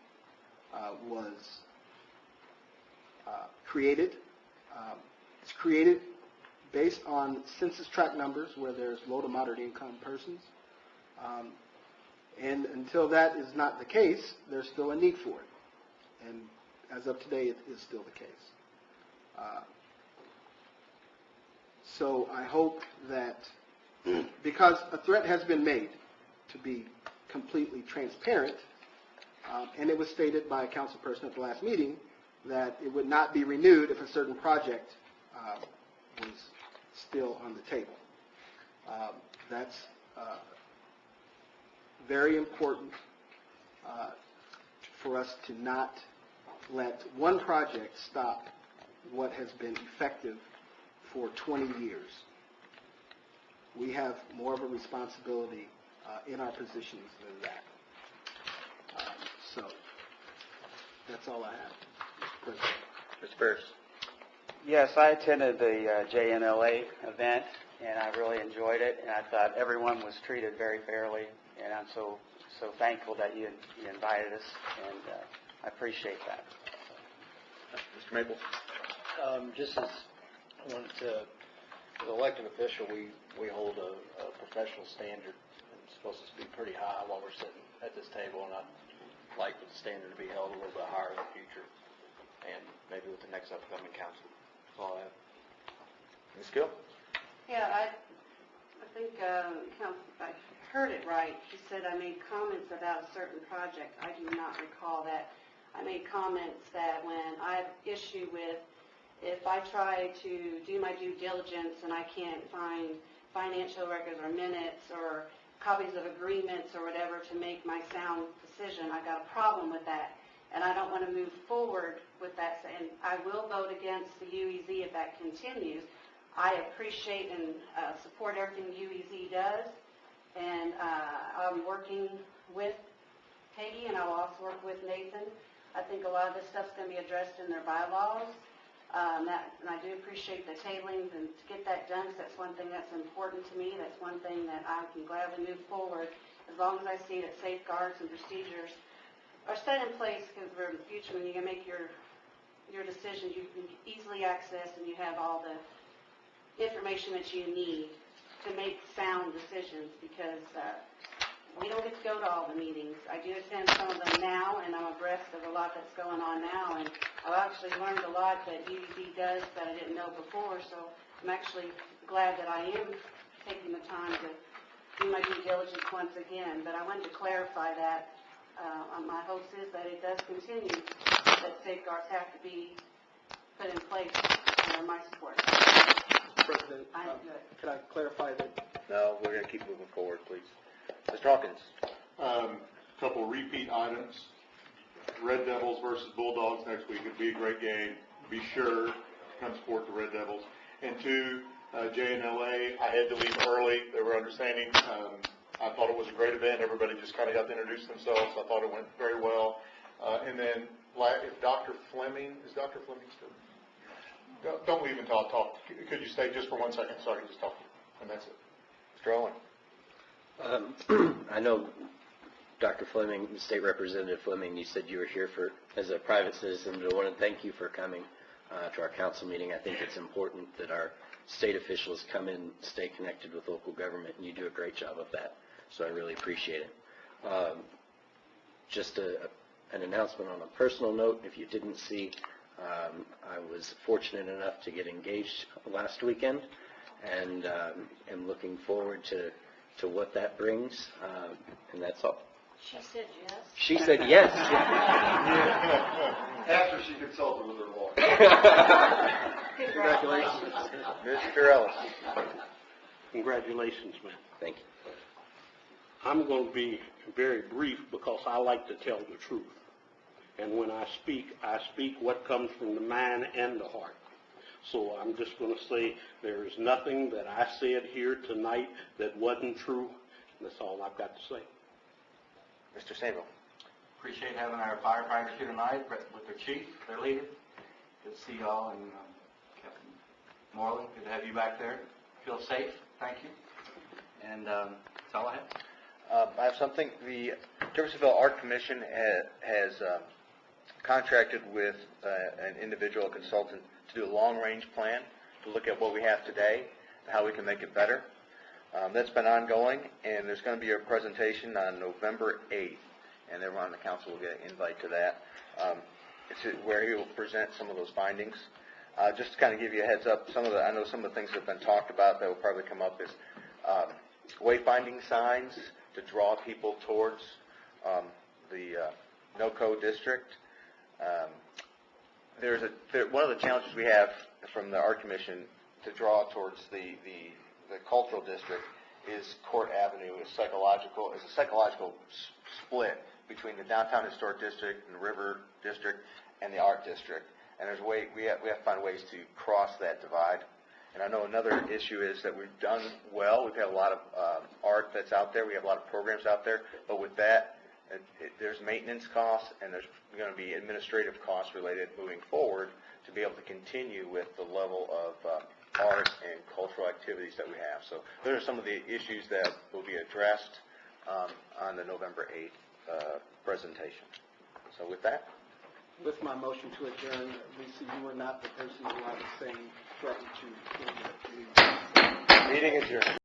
was created. It's created based on census tract numbers where there's low to moderate income persons. And until that is not the case, there's still a need for it. And as of today, it is still the case. So I hope that, because a threat has been made to be completely transparent, and it was stated by a council person at the last meeting that it would not be renewed if a certain project was still on the table. That's very important for us to not let one project stop what has been effective for 20 years. We have more of a responsibility in our positions than that. So that's all I have, Mr. President. Mr. Ferris. Yes, I attended the JNLA event, and I really enjoyed it, and I thought everyone was treated very fairly, and I'm so thankful that you invited us, and I appreciate that. Mr. Maple. Just as I wanted to, as an elected official, we hold a professional standard, and it's supposed to be pretty high while we're sitting at this table, and I'd like for the standard to be held a little bit higher in the future, and maybe with the next upcoming council. That's all I have. Ms. Gill? Yeah, I think I heard it right. He said I made comments about a certain project. I do not recall that. I made comments that when I have issue with, if I try to do my due diligence and I can't find financial records or minutes or copies of agreements or whatever to make my sound decision, I've got a problem with that. And I don't want to move forward with that. And I will vote against the UEZ if that continues. I appreciate and support everything UEZ does. And I'm working with Peggy, and I'll also work with Nathan. I think a lot of this stuff's going to be addressed in their bylaws. And I do appreciate the tablings and to get that done, because that's one thing that's important to me. That's one thing that I can gladly move forward as long as I see that safeguards and procedures are set in place, because in the future when you can make your decisions, you can easily access and you have all the information that you need to make sound decisions, because we don't get to go to all the meetings. I do attend some of them now, and I'm abreast of a lot that's going on now, and I've actually learned a lot that UEZ does that I didn't know before, so I'm actually glad that I am taking the time to do my due diligence once again. But I wanted to clarify that. My hopes is that it does continue, that safeguards have to be put in place, and my support. President, can I clarify that? No, we're going to keep moving forward, please. Mr. Hawkins. Couple repeat items. Red Devils versus Bulldogs next week. It'd be a great game. Be sure to come support the Red Devils. And two, JNLA, I had to leave early. They were understanding. I thought it was a great event. Everybody just kind of got to introduce themselves. I thought it went very well. And then if Dr. Fleming, is Dr. Fleming still? Don't leave until I talk. Could you stay just for 1 second? Sorry, just talk. And that's it. Mr. Owen. I know Dr. Fleming, State Representative Fleming, you said you were here as a private citizen, but I want to thank you for coming to our council meeting. I think it's important that our state officials come in, stay connected with local government, and you do a great job of that, so I really appreciate it. Just an announcement on a personal note, if you didn't see, I was fortunate enough to get engaged last weekend, and am looking forward to what that brings, and that's all. She said yes. She said yes. After she consulted with her lawyer. Congratulations. Mr. Ellis. Congratulations, man. Thank you. I'm going to be very brief because I like to tell the truth. And when I speak what comes from the mind and the heart. So I'm just going to say there is nothing that I said here tonight that wasn't true. And that's all I've got to say. Mr. Samuel. Appreciate having our firefighters here tonight with their chief, their leader. Good to see y'all, and Captain Morley, good to have you back there. Feel safe, thank you. And that's all I have. I have something. The Jeffersonville Art Commission has contracted with an individual consultant to do a long-range plan to look at what we have today and how we can make it better. That's been ongoing, and there's going to be a presentation on November 8th, and everyone on the council will get an invite to that. It's where he will present some of those findings. Just to kind of give you a heads up, I know some of the things that have been talked about that will probably come up is wayfinding signs to draw people towards the no-code district. One of the challenges we have from the Art Commission to draw towards the cultural district is Court Avenue is a psychological split between the downtown historic district and the river district and the art district. And we have to find ways to cross that divide. And I know another issue is that we've done well. We've had a lot of art that's out there. We have a lot of programs out there. But with that, there's maintenance costs and there's going to be administrative costs related moving forward to be able to continue with the level of art and cultural activities that we have. So those are some of the issues that will be addressed on the November 8th presentation. So with that. With my motion to adjourn, Lisa, you were not the person who I was saying threatened to. Meeting adjourned.